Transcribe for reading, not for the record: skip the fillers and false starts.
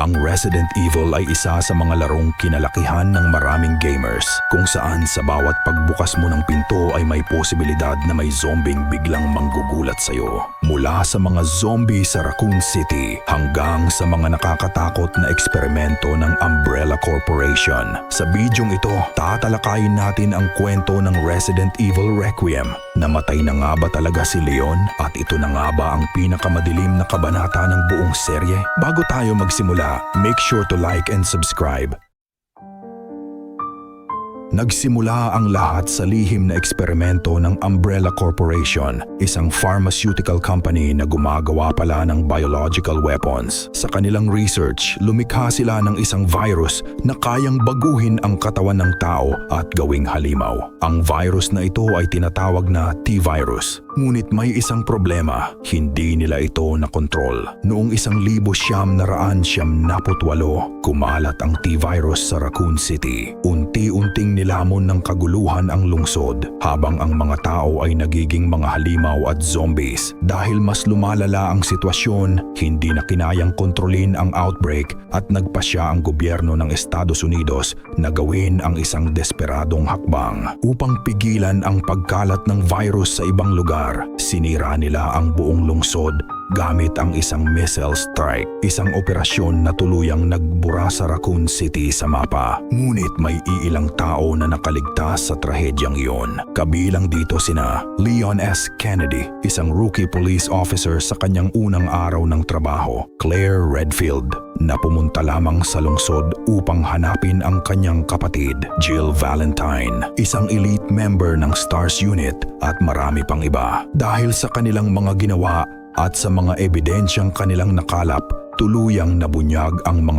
Ang Resident Evil ay isa sa mga larong kinalakihan ng maraming gamers, kung saan sa bawat pagbukas mo ng pinto ay may posibilidad na may zombing biglang manggugulat sa'yo. Mula sa mga zombie sa Raccoon City hanggang sa mga nakakatakot na eksperimento ng Umbrella Corporation. Sa bidyong ito, tatalakayin natin ang kwento ng Resident Evil Requiem. Namatay na nga ba talaga si Leon? At ito na nga ba ang pinakamadilim na kabanata ng buong serye? Bago tayo magsimula, make sure to like and subscribe. Nagsimula ang lahat sa lihim na eksperimento ng Umbrella Corporation, isang pharmaceutical company na gumagawa pala ng biological weapons. Sa kanilang research, lumikha sila ng isang virus na kayang baguhin ang katawan ng tao at gawing halimaw. Ang virus na ito ay tinatawag na T-virus. Ngunit may isang problema, hindi nila ito nakontrol. Noong 1998, kumalat ang T-virus sa Raccoon City. Unti-unting nilamon ng kaguluhan ang lungsod, habang ang mga tao ay nagiging mga halimaw at zombies. Dahil mas lumalala ang sitwasyon, hindi na kinayang kontrolin ang outbreak at nagpasya ang gobyerno ng Estados Unidos na gawin ang isang desperadong hakbang. Upang pigilan ang pagkalat ng virus sa ibang lugar, sinira nila ang buong lungsod gamit ang isang missile strike, isang operasyon na tuluyang nagbura sa Raccoon City sa mapa. Ngunit may iilang tao na nakaligtas sa trahedyang iyon. Kabilang dito sina Leon S. Kennedy, isang rookie police officer sa kanyang unang araw ng trabaho; Claire Redfield, na pumunta lamang sa lungsod upang hanapin ang kanyang kapatid; Jill Valentine, isang elite member ng STARS unit; at marami pang iba. Dahil sa kanilang mga ginawa at sa mga ebidensyang kanilang nakalap, tuluyang nabunyag ang mga